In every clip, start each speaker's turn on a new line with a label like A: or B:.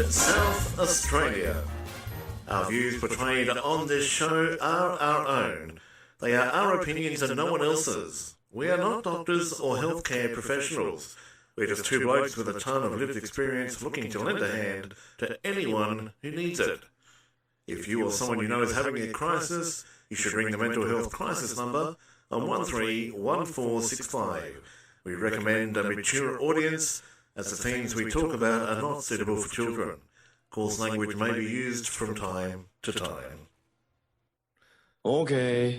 A: South Australia. Our views portrayed on this show are our own. They are our opinions and no one else's. We are not doctors or healthcare professionals. We're just two blokes with a ton of lived experience looking to lend a hand to anyone who needs it. If you or someone you know is having a crisis, you should ring the mental health crisis number on 131465. We recommend a mature audience, as the themes we talk about are not suitable for children. Coarse language may be used from time to time. Okay,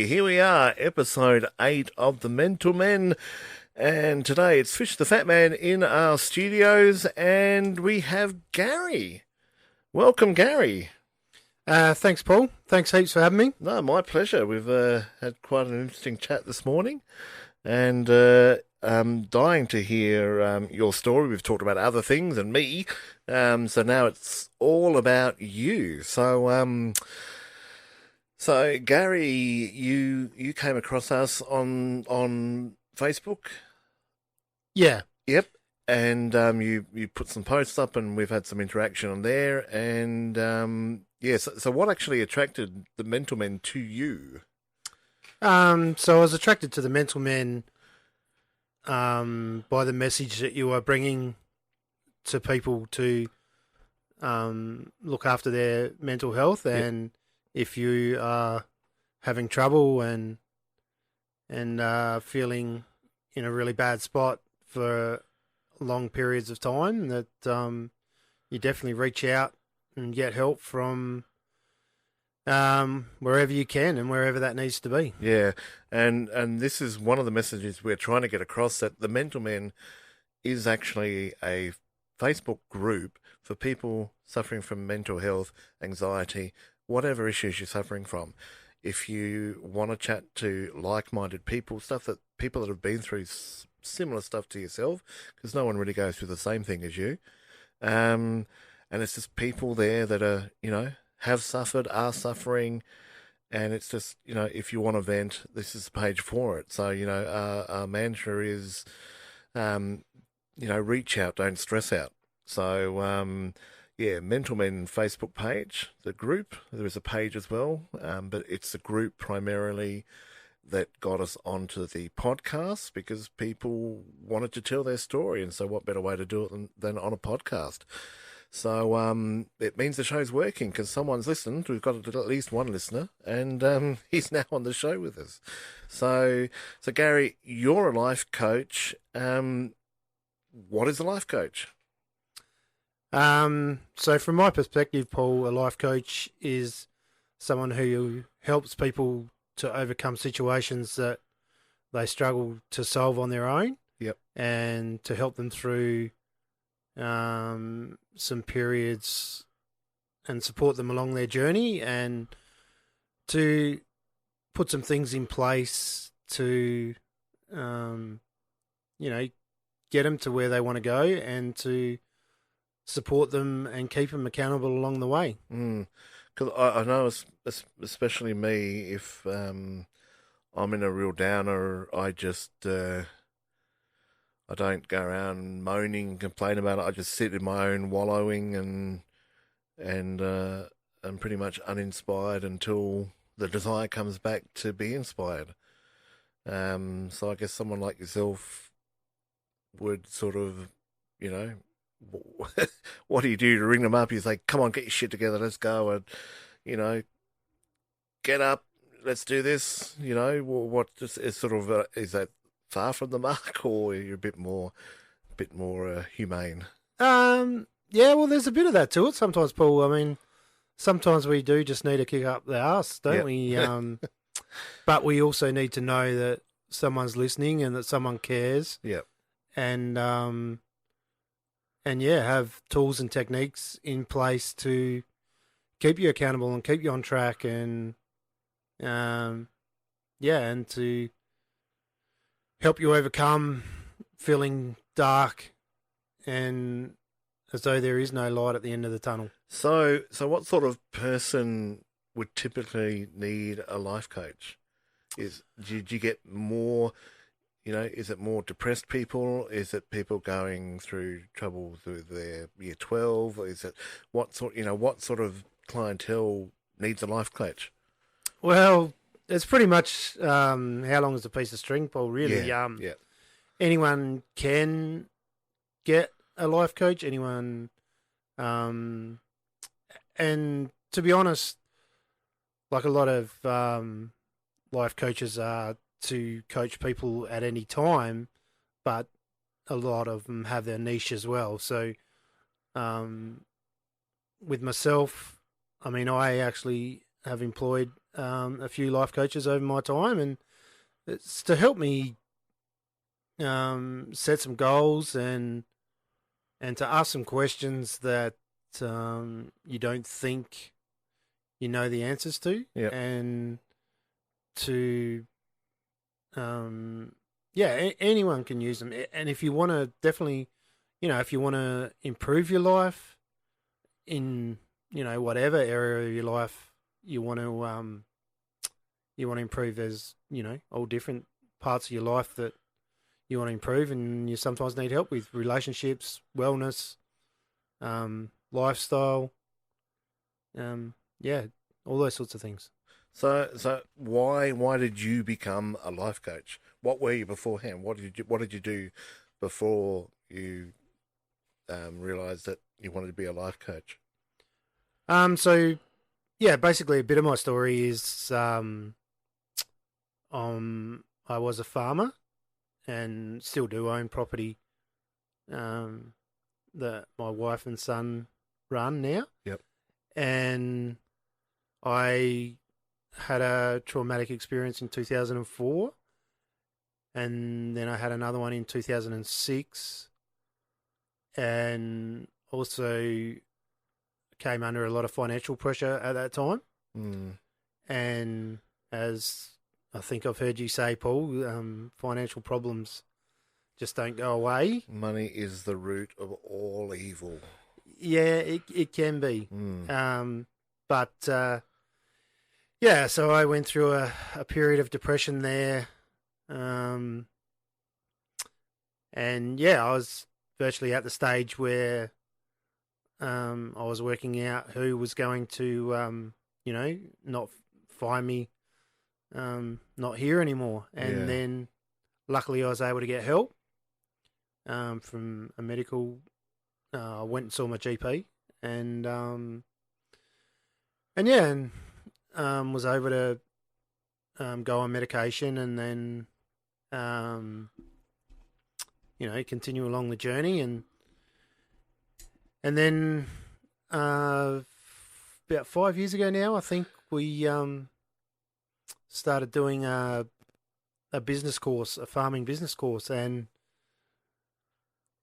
A: here we are, episode 8 of The Mental Men. And today it's Fish the Fat Man in our studios, and we have Gary. Welcome, Gary.
B: Thanks, Paul. Thanks heaps for having me.
A: No, my pleasure. We've had quite an interesting chat this morning, and I'm dying to hear your story. We've talked about other things and me, so now it's all about you. So Gary, you came across us on Facebook.
B: Yeah.
A: Yep. And you put some posts up, and we've had some interaction on there. And so what actually attracted the Mental Men to you?
B: So I was attracted to the Mental Men by the message that you are bringing to people to look after their mental health, and if you are having trouble and feeling in a really bad spot for long periods of time, that you definitely reach out and get help from wherever you can and wherever that needs to be.
A: Yeah, and this is one of the messages we're trying to get across, that the Mental Men is actually a Facebook group for people suffering from mental health, anxiety, whatever issues you're suffering from. If you want to chat to like-minded people, people that have been through similar stuff to yourself, because no one really goes through the same thing as you, and it's just people there that are, have suffered, are suffering, and it's just, if you want to vent, this is the page for it. So, our mantra is, reach out, don't stress out. So, Mental Men Facebook page, the group, there is a page as well, but it's the group primarily that got us onto the podcast, because people wanted to tell their story, and so what better way to do it than on a podcast? So it means the show's working, because someone's listened. We've got at least one listener, and he's now on the show with us. So Gary, you're a life coach. What is a life coach?
B: So from my perspective, Paul, a life coach is someone who helps people to overcome situations that they struggle to solve on their own.
A: Yep. And
B: to help them through some periods and support them along their journey, and to put some things in place to, get them to where they want to go, and to support them and keep them accountable along the way.
A: Because I know, especially me, if I'm in a real downer, I just I don't go around moaning and complain about it. I just sit in my own wallowing and I'm pretty much uninspired until the desire comes back to be inspired. So I guess someone like yourself would sort of, what do you do to ring them up? You say, come on, get your shit together, let's go, and, get up, let's do this, what is sort of, is that far from the mark, or you're a bit more humane?
B: Yeah, well, there's a bit of that to it sometimes, Paul. I mean, sometimes we do just need to kick up the arse, don't we? But we also need to know that someone's listening and that someone cares,
A: Yeah.
B: and yeah, have tools and techniques in place to keep you accountable and keep you on track, and yeah, and to help you overcome feeling dark and as though there is no light at the end of the tunnel.
A: So what sort of person would typically need a life coach? Do you get more, is it more depressed people? Is it people going through trouble through their year 12? Or is it what sort of clientele needs a life coach?
B: Well, it's pretty much how long is a piece of string, Paul, really.
A: Yeah.
B: Anyone can get a life coach, anyone, and to be honest, like a lot of life coaches are to coach people at any time, but a lot of them have their niche as well. So with myself, I mean, I actually have employed a few life coaches over my time, and it's to help me set some goals and to ask some questions that you don't think you know the answers to, and to anyone can use them. And if you want to definitely, if you want to improve your life in whatever area of your life you want to improve, there's all different parts of your life that you want to improve, and you sometimes need help with relationships, wellness, lifestyle, all those sorts of things.
A: So why did you become a life coach? What were you beforehand? What did you do before you realized that you wanted to be a life coach?
B: So yeah, basically a bit of my story is I was a farmer and still do own property that my wife and son run now.
A: Yep.
B: And I had a traumatic experience in 2004, and then I had another one in 2006, and also came under a lot of financial pressure at that time. And as I think I've heard you say, Paul, financial problems just don't go away.
A: Money is the root of all evil.
B: Yeah, it can be. But so I went through a period of depression there. And I was virtually at the stage where I was working out who was going to, not find me, not here anymore. And then luckily I was able to get help from a medical. I went and saw my GP, and was able to go on medication, and then continue along the journey, and then about 5 years ago now, I think we started doing a business course, a farming business course, and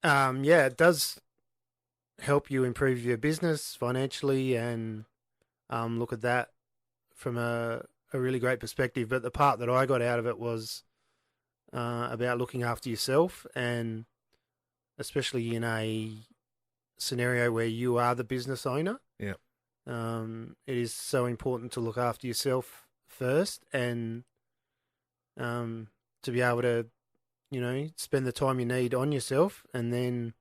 B: it does help you improve your business financially and look at that from a really great perspective. But the part that I got out of it was about looking after yourself, and especially in a scenario where you are the business owner.
A: Yeah.
B: It is so important to look after yourself first, and to be able to, spend the time you need on yourself, and then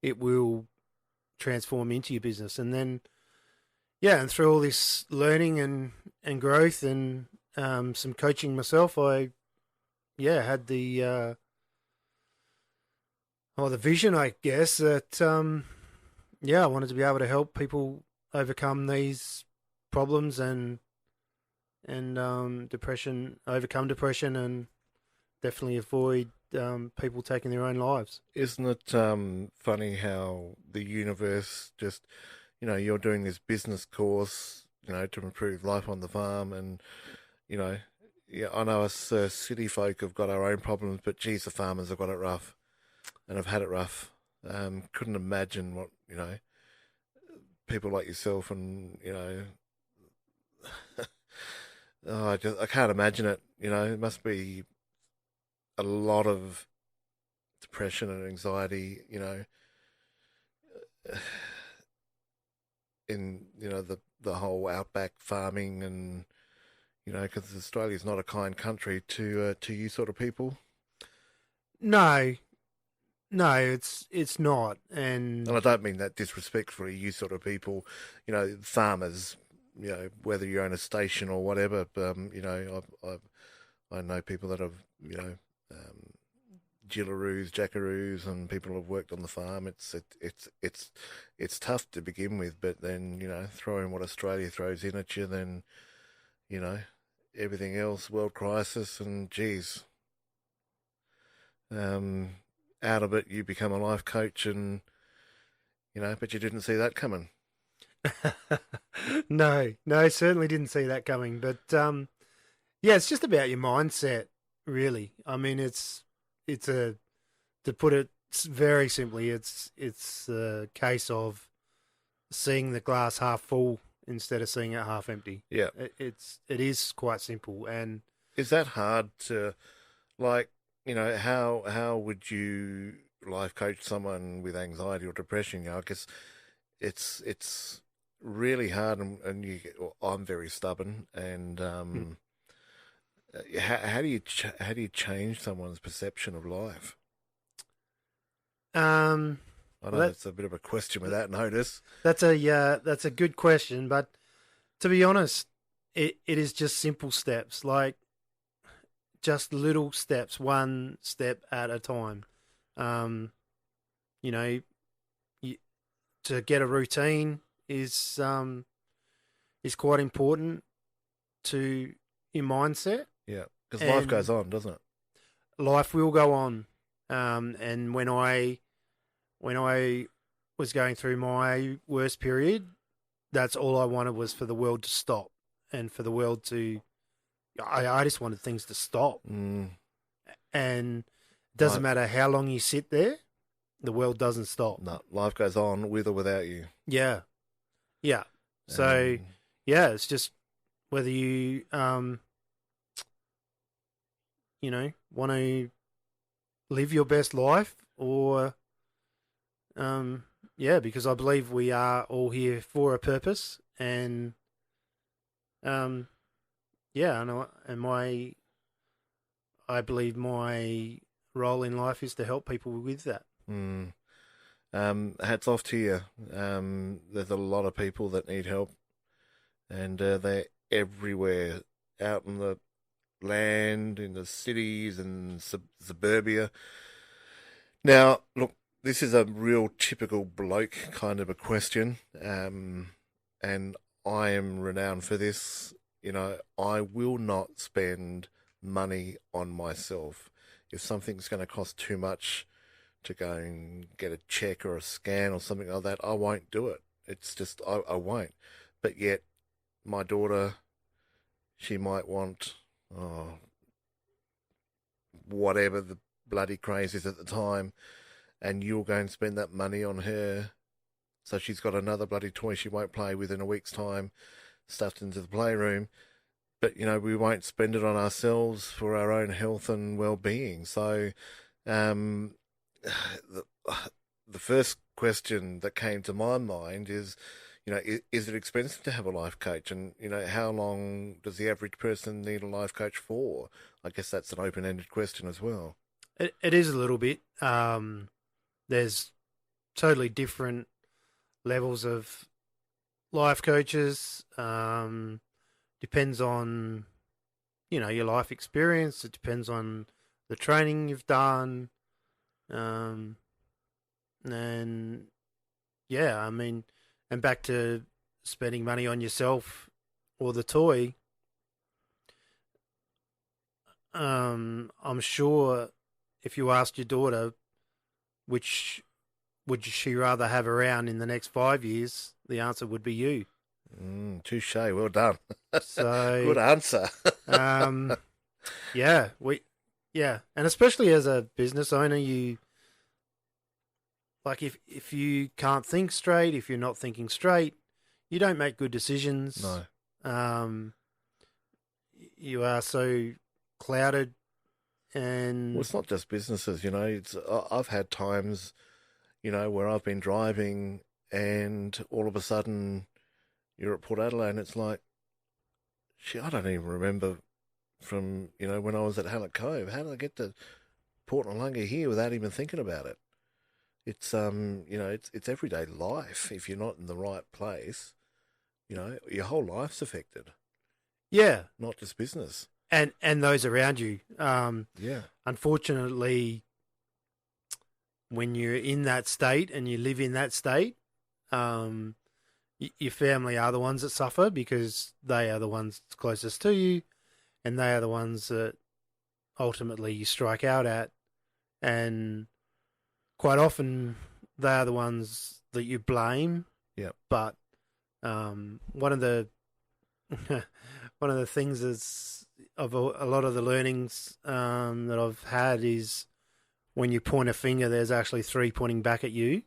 B: it will transform into your business. And then, and through all this learning and growth and some coaching myself, I had the vision, I guess, that I wanted to be able to help people overcome these problems and overcome depression, and definitely avoid people taking their own lives.
A: Isn't it funny how the universe just, you're doing this business course, to improve life on the farm, and, yeah, I know us city folk have got our own problems, but geez, the farmers have got it rough and have had it rough. Couldn't imagine what, people like yourself and, oh, I can't imagine it. It must be a lot of depression and anxiety, in, the whole outback farming and, because Australia's not a kind country to you sort of people.
B: No, no, it's not,
A: And I
B: and
A: don't mean that disrespectfully, you sort of people, farmers, whether you own a station or whatever. I know people that have, um, gillaroos, jackaroos, and people have worked on the farm. It's tough to begin with, but then throw in what Australia throws in at you, then you know everything else, world crisis, and geez, um, out of it you become a life coach, and but you didn't see that coming.
B: no, certainly didn't see that coming. But yeah, it's just about your mindset, really. I mean, it's a to put it very simply, it's a case of seeing the glass half full instead of seeing it half empty.
A: Yeah,
B: It is quite simple, and
A: is that hard to like? How would you life coach someone with anxiety or depression? I guess it's really hard, and well, I'm very stubborn, and how do you change someone's perception of life?
B: um,
A: I know
B: well,
A: that's a bit of a question without notice.
B: that's a good question, but to be honest, it is just simple steps, like just little steps, one step at a time. Um, you know, you, to get a routine is quite important to your mindset,
A: Yeah, because life goes
B: and
A: on, doesn't it?
B: life will go on. And when I was going through my worst period, that's all I wanted was for the world to stop and for the world to. I just wanted things to stop,
A: Mm,
B: and it doesn't
A: life,
B: matter how long you sit there, the world doesn't stop.
A: no, life goes on with or without you.
B: Yeah, yeah. So
A: Um,
B: yeah, it's just whether want to live your best life or yeah, because I believe we are all here for a purpose, and um yeah, I believe my role in life is to help people with that.
A: mm, hats off to you. There's a lot of people that need help, and they're everywhere, out in the land, in the cities and suburbia. Now, look, this is a real typical bloke kind of a question, and I am renowned for this. I will not spend money on myself. If something's going to cost too much to go and get a check or a scan or something like that, I won't do it. It's just, I won't. But yet, my daughter, she might want, oh, whatever the bloody craze is at the time, and you'll go and spend that money on her. So she's got another bloody toy she won't play with in a week's time, stuffed into the playroom. But, we won't spend it on ourselves for our own health and well-being. So, um, the, the first question that came to my mind is, is it expensive to have a life coach? And, how long does the average person need a life coach for? I guess that's an open-ended question as well.
B: It is a little bit. There's totally different levels of life coaches. Depends on your life experience. It depends on the training you've done. And yeah, I mean, and back to spending money on yourself or the toy. I'm sure if you asked your daughter which would she rather have around in the next 5 years, the answer would be you.
A: Touche. Well done.
B: So,
A: Good answer.
B: um, Yeah, and especially as a business owner, you like if you can't think straight, if you're not thinking straight, you don't make good decisions.
A: No.
B: Um, you are so clouded,
A: Well,
B: and
A: it's not just businesses, I've had times, where I've been driving and all of a sudden you're at Port Adelaide and it's like, shit, I don't even remember from, when I was at Hallett Cove. How did I get to Port Noarlunga here without even thinking about it? It's it's everyday life. If you're not in the right place, your whole life's affected,
B: yeah,
A: not just business.
B: and those around you.
A: Yeah.
B: Unfortunately, when you're in that state and you live in that state, um, your family are the ones that suffer because they are the ones closest to you, and they are the ones that ultimately you strike out at, and quite often they are the ones that you blame.
A: Yeah.
B: But one of the one of the things is of a lot of the learnings that I've had is when you point a finger, there's actually three pointing back at you.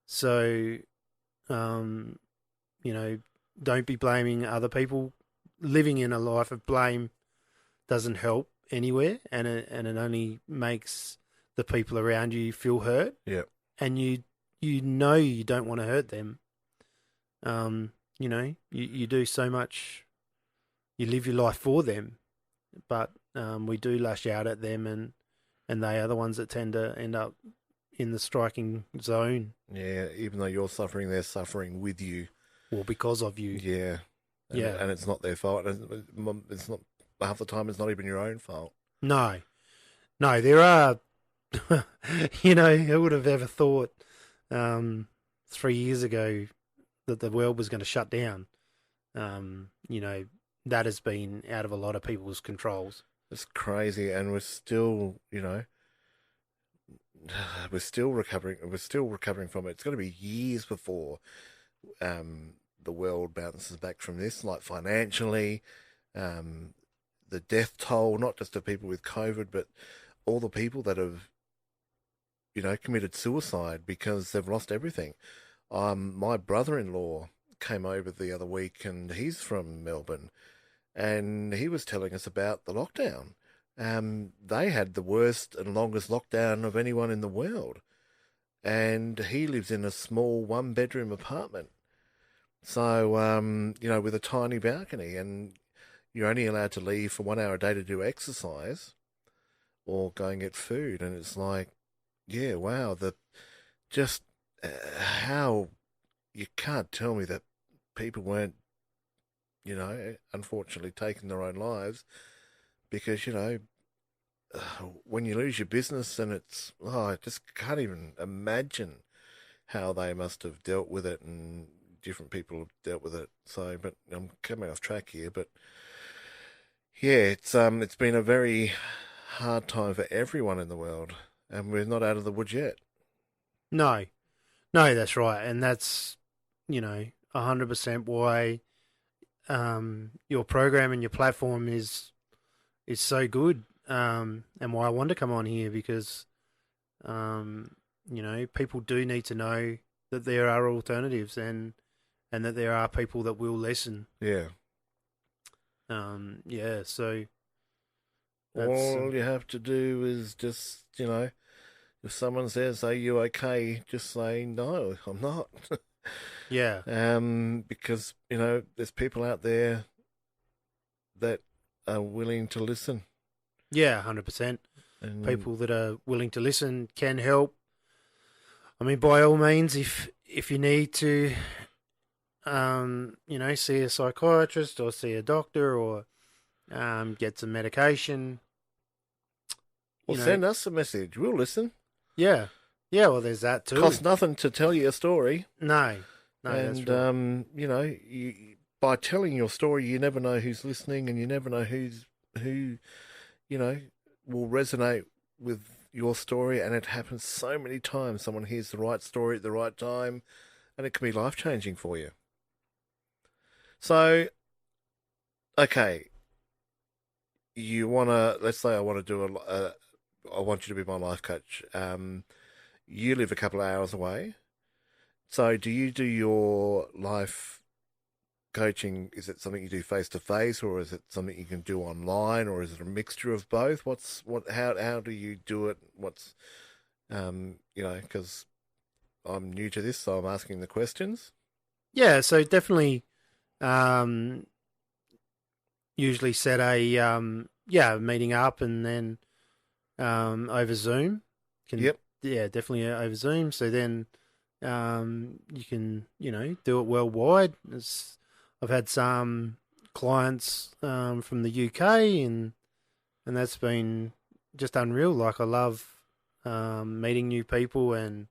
B: So, um, don't be blaming other people. Living in a life of blame doesn't help anywhere, and it only makes the people around you feel hurt.
A: Yeah.
B: And you don't want to hurt them. You do so much. You live your life for them, but we do lash out at them, and they are the ones that tend to end up in the striking zone.
A: Yeah, even though you're suffering, they're suffering with you.
B: Or because of you.
A: Yeah. And it's not their fault. It's not, half the time, it's not even your own fault.
B: No, there are, who would have ever thought 3 years ago that the world was going to shut down? That has been out of a lot of people's controls.
A: It's crazy, and we're still, we're still recovering. We're still recovering from it. It's going to be years before the world bounces back from this, like financially, the death toll, not just of people with COVID, but all the people that have, committed suicide because they've lost everything. My brother-in-law came over the other week, and he's from Melbourne, and he was telling us about the lockdown. They had the worst and longest lockdown of anyone in the world, and he lives in a small one-bedroom apartment. So, with a tiny balcony, and you're only allowed to leave for 1 hour a day to do exercise or go and get food. And it's like, yeah, wow, just how you can't tell me that people weren't, unfortunately taking their own lives because, when you lose your business and I just can't even imagine how they must have dealt with it, and different people have dealt with it. So, but I'm coming off track here, but yeah, it's been a very hard time for everyone in the world, and we're not out of the woods yet.
B: No, that's right, and that's 100% why your program and your platform is so good, and why I want to come on here because people do need to know that there are alternatives and that there are people that will listen.
A: Yeah.
B: So
A: all you have to do is just, if someone says, "Are you okay?" just say, "No, I'm not."
B: Yeah.
A: Because, there's people out there that are willing to listen.
B: Yeah, 100%.
A: And
B: people that are willing to listen can help. I mean, by all means, if you need to, see a psychiatrist or see a doctor or get some medication.
A: Or send us a message. We'll listen.
B: Yeah. Yeah, well, there's that too.
A: Costs nothing to tell you a story.
B: No,
A: and,
B: that's right.
A: By telling your story, you never know who's listening, and you never know who, will resonate with your story. And it happens so many times. Someone hears the right story at the right time, and it can be life-changing for you. So, okay, you want to, let's say I want to do I want you to be my life coach. You live a couple of hours away. So do you do your life coaching? Is it something you do face to face, or is it something you can do online, or is it a mixture of both? How do you do it? Because I'm new to this, so I'm asking the questions.
B: Yeah, so definitely um, usually set a meeting up and then over Zoom.
A: Yep.
B: Yeah, definitely over Zoom. So then you can do it worldwide. I've had some clients from the UK and that's been just unreal. Like I love meeting new people and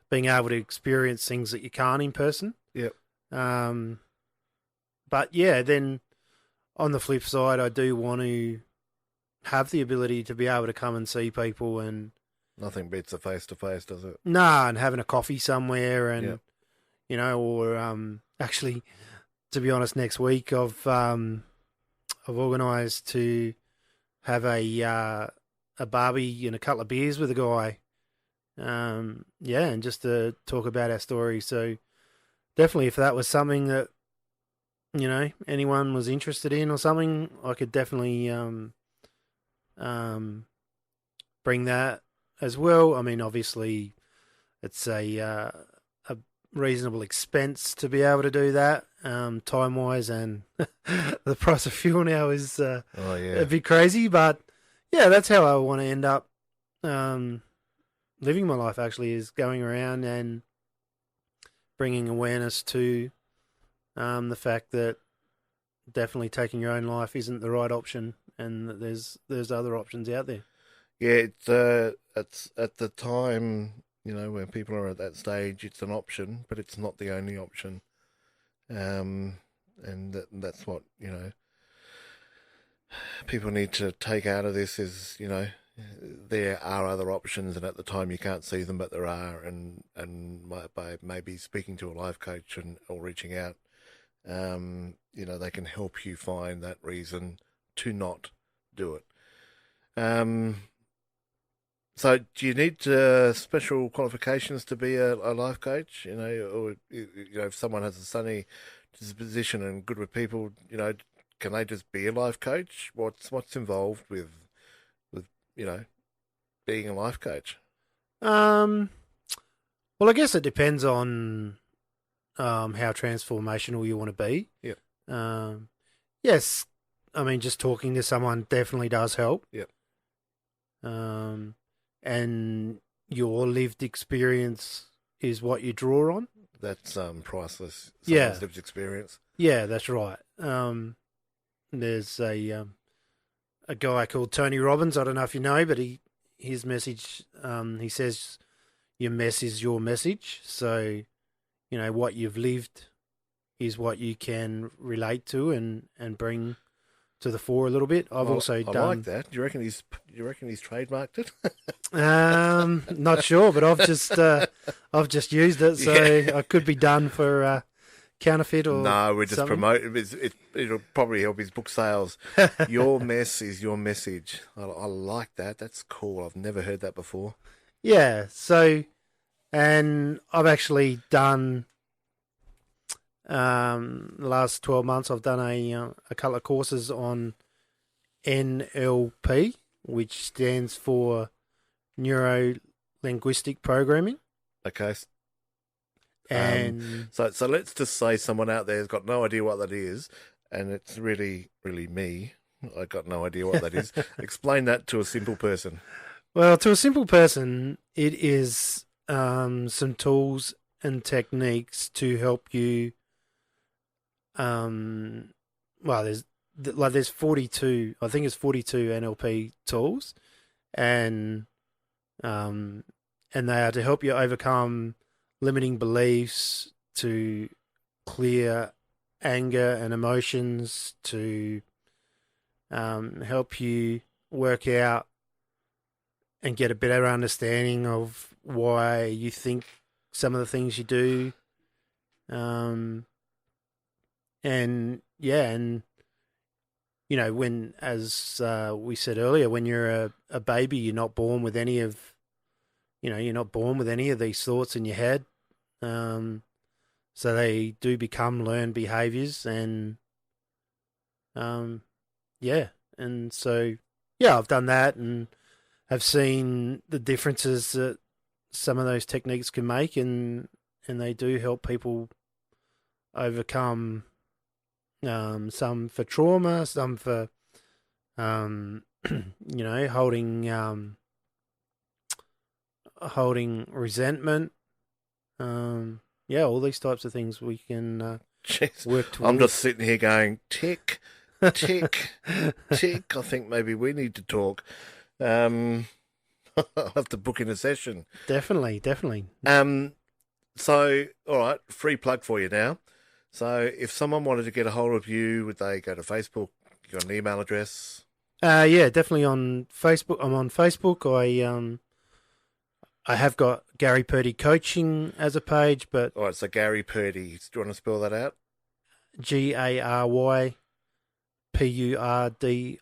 B: being able to experience things that you can't in person.
A: Yep.
B: Um, but yeah, then on the flip side, I do want to have the ability to be able to come and see people and
A: Nothing beats a face to face, does it?
B: and having a coffee somewhere and
A: Yep.
B: or actually, to be honest, next week I've organised to have a barbie and a couple of beers with a guy. And just to talk about our story. So definitely, if that was something that anyone was interested in or something, I could definitely bring that as well. I mean, obviously, it's a reasonable expense to be able to do that, time wise, and the price of fuel now is
A: Oh yeah.
B: a bit crazy. But yeah, that's how I want to end up living my life. Actually, is going around and bringing awareness to the fact that definitely taking your own life isn't the right option, and that there's other options out there.
A: Yeah, it's at the time, when people are at that stage, it's an option, but it's not the only option. And that's what, people need to take out of this is, there are other options, and at the time you can't see them, but there are, and by maybe speaking to a life coach or reaching out, they can help you find that reason to not do it. So do you need special qualifications to be a life coach? Or if someone has a sunny disposition and good with people, can they just be a life coach? What's involved with being a life coach?
B: Um, well, I guess it depends on how transformational you want to be.
A: Yep.
B: Yes, I mean, just talking to someone definitely does help.
A: Yep.
B: And your lived experience is what you draw on.
A: That's priceless.
B: Yeah.
A: Someone's lived experience.
B: Yeah, that's right. There's a guy called Tony Robbins. I don't know if you know, but his message, he says, your mess is your message. So, what you've lived is what you can relate to and bring to the fore a little bit. I
A: like that. Do you reckon he's trademarked it?
B: Not sure, but I've just used it, so yeah. I could be done for counterfeit or
A: no. We're just
B: something.
A: promoting. It'll probably help his book sales. Your mess is your message. I like that. That's cool. I've never heard that before.
B: Yeah. So, and I've actually done. The last 12 months, I've done a couple of courses on NLP, which stands for Neuro Linguistic Programming.
A: Okay.
B: And
A: so let's just say someone out there has got no idea what that is, and it's really, really me. I got no idea what that is. Explain that to a simple person.
B: Well, to a simple person, it is some tools and techniques to help you. There's 42. I think it's 42 NLP tools, and they are to help you overcome limiting beliefs, to clear anger and emotions, to help you work out and get a better understanding of why you think some of the things you do. And when, as we said earlier, when you're a baby, you're not born with any of, you're not born with any of these thoughts in your head. So they do become learned behaviors, and yeah, and so yeah, I've done that and have seen the differences that some of those techniques can make, and they do help people overcome some for trauma, some for holding resentment. Yeah, all these types of things we can work towards.
A: I'm just sitting here going, tick, tick, tick. I think maybe we need to talk. I'll have to book in a session.
B: Definitely.
A: So, all right, free plug for you now. So, if someone wanted to get a hold of you, would they go to Facebook? You got an email address?
B: Yeah, definitely on Facebook. I'm on Facebook. I have got Gary Purdy Coaching as a page, but
A: All right, so Gary Purdy. Do you want to spell that out?
B: GaryPurdie.
A: Purdie.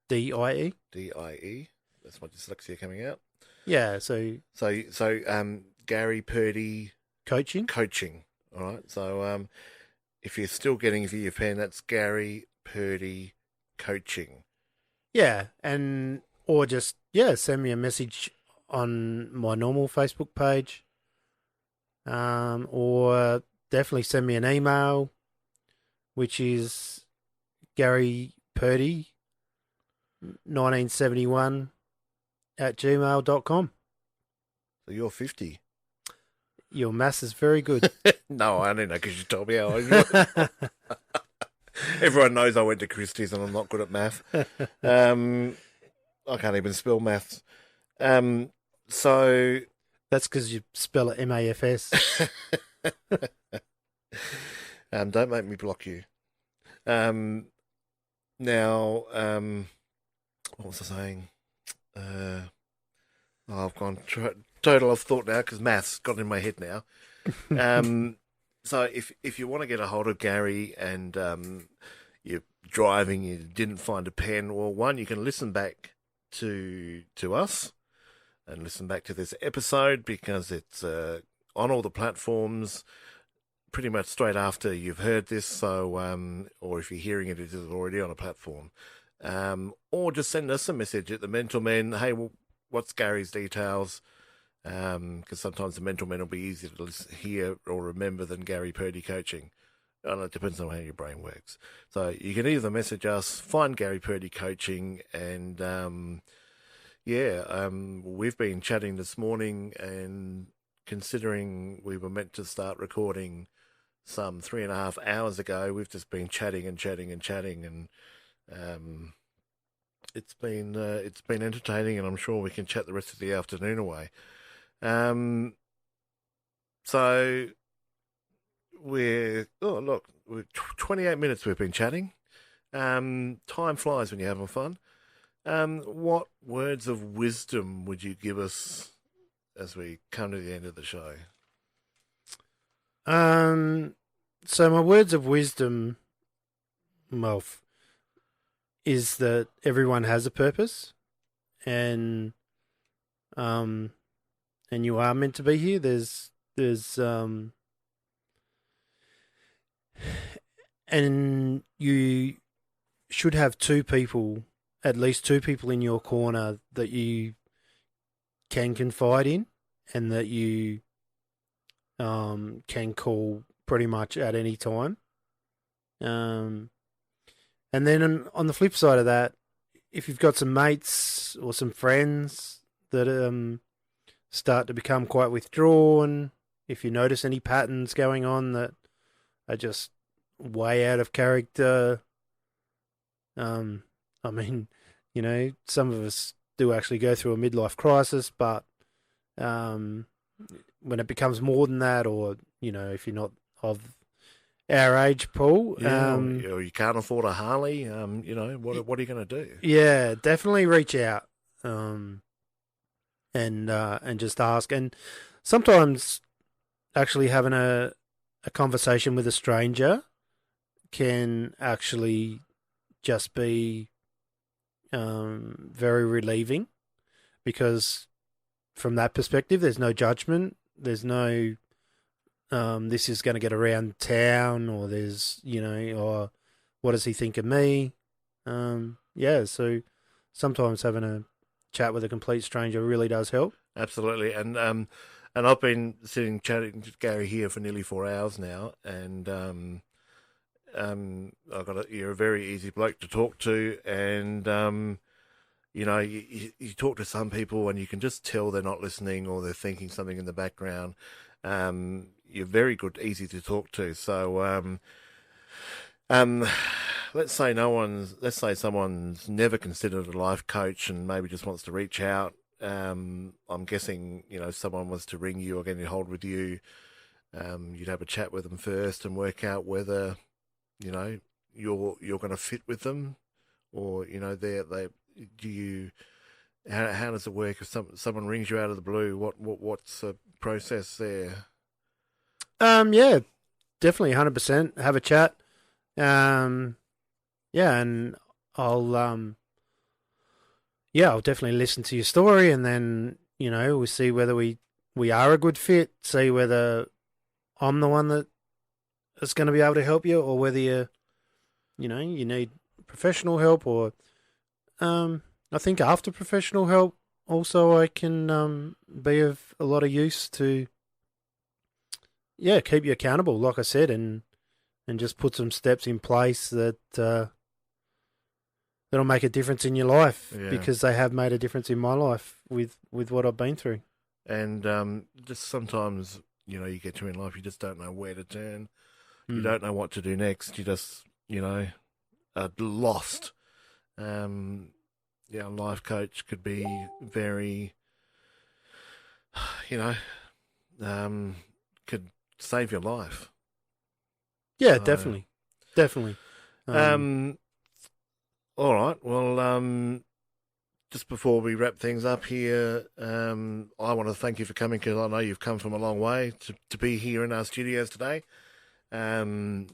B: DIE.
A: DIE. That's my dyslexia coming out.
B: Yeah, so
A: Gary Purdy
B: coaching.
A: All right. So if you're still getting via your pen, that's Gary Purdy Coaching.
B: Yeah, or just send me a message on my normal Facebook page. Or definitely send me an email, which is Gary Purdy 1971 @gmail.com.
A: So you're 50.
B: Your maths is very good.
A: No, I don't know because you told me how old you were. Everyone knows I went to Christie's and I'm not good at math. I can't even spell maths. So
B: that's because you spell it MAFS.
A: Don't make me block you. Now, what was I saying? I've gone total off thought now because maths got in my head now. So if you want to get a hold of Gary and you're driving, you didn't find a pen, well, one, you can listen back to us and listen back to this episode because it's on all the platforms pretty much straight after you've heard this. So, or if you're hearing it, it is already on a platform. Or just send us a message at the Mental Men. Hey, well, what's Gary's details? Because sometimes the Mental Men will be easier to hear or remember than Gary Purdy Coaching. And it depends on how your brain works. So you can either message us, find Gary Purdy Coaching, and we've been chatting this morning, and considering we were meant to start recording some 3.5 hours ago, we've just been chatting, and it's been entertaining, and I'm sure we can chat the rest of the afternoon away. So we're 28 minutes we've been chatting. Time flies when you're having fun. What words of wisdom would you give us as we come to the end of the show?
B: So my words of wisdom, is that everyone has a purpose, and you are meant to be here. There's and you should have at least two people in your corner that you can confide in, and that you can call pretty much at any time. And then on the flip side of that, if you've got some mates or some friends that start to become quite withdrawn, if you notice any patterns going on that are just way out of character, I mean, some of us do actually go through a midlife crisis, but when it becomes more than that, or if you're not of our age, Paul,
A: or you can't afford a Harley, what are you going to do?
B: Yeah, definitely reach out, and just ask, and sometimes actually having a conversation with a stranger can actually just be very relieving, because from that perspective, there's no judgment. There's no this is going to get around town, or there's, or what does he think of me? So sometimes having a chat with a complete stranger really does help.
A: Absolutely, and I've been sitting chatting to Gary here for nearly 4 hours now, and you're a very easy bloke to talk to, and you talk to some people and you can just tell they're not listening or they're thinking something in the background. You're very good, easy to talk to. So, let's say someone's never considered a life coach and maybe just wants to reach out. I'm guessing, if someone was to ring you or get in hold with you, you'd have a chat with them first and work out whether, you're going to fit with them, or, how does it work if someone rings you out of the blue? What's the process there?
B: Yeah, definitely 100%. Have a chat. And I'll definitely listen to your story, and then, we'll see whether we are a good fit, see whether I'm the one that's going to be able to help you, or whether you need professional help, or I think after professional help also I can be of a lot of use to keep you accountable, like I said, and just put some steps in place that'll make a difference in your life, because they have made a difference in my life with what I've been through.
A: And just sometimes, you get to in life, you just don't know where to turn. You don't know what to do next. You just, are lost. A life coach could be very, could save your life.
B: Yeah, definitely.
A: All right. Well, just before we wrap things up here, I want to thank you for coming, because I know you've come from a long way to be here in our studios today. I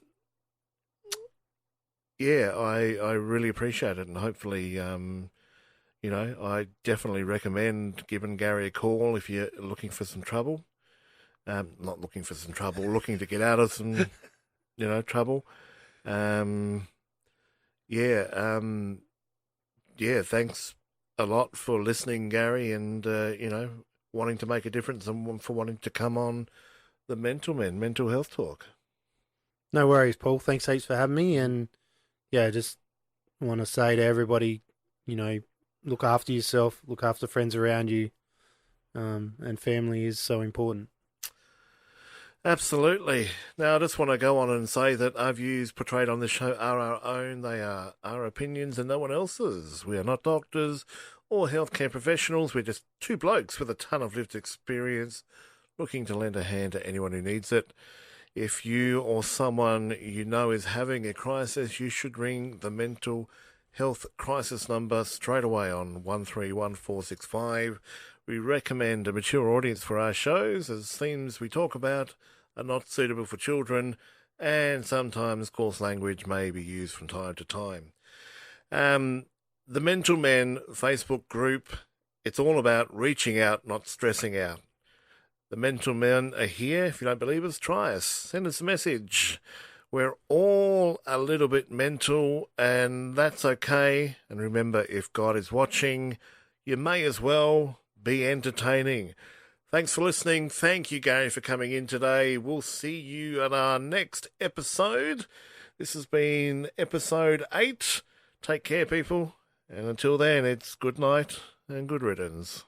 A: really appreciate it, and hopefully, I definitely recommend giving Gary a call if you're looking for some trouble. Not looking for some trouble, looking to get out of some, trouble. Thanks a lot for listening, Gary, and, wanting to make a difference, and for wanting to come on the Mental Health Talk.
B: No worries, Paul. Thanks heaps for having me. And just want to say to everybody, look after yourself, look after friends around you, and family is so important.
A: Absolutely. Now, I just want to go on and say that our views portrayed on this show are our own. They are our opinions and no one else's. We are not doctors or healthcare professionals. We're just two blokes with a ton of lived experience looking to lend a hand to anyone who needs it. If you or someone you know is having a crisis, you should ring the mental health crisis number straight away on 131465. We recommend a mature audience for our shows, as themes we talk about are not suitable for children, and sometimes coarse language may be used from time to time. The Mental Men Facebook group, it's all about reaching out, not stressing out. The Mental Men are here. If you don't believe us, try us. Send us a message. We're all a little bit mental, and that's okay. And remember, if God is watching, you may as well be entertaining. Thanks for listening. Thank you, Gary, for coming in today. We'll see you at our next episode. This has been episode 8. Take care, people. And until then, it's good night and good riddance.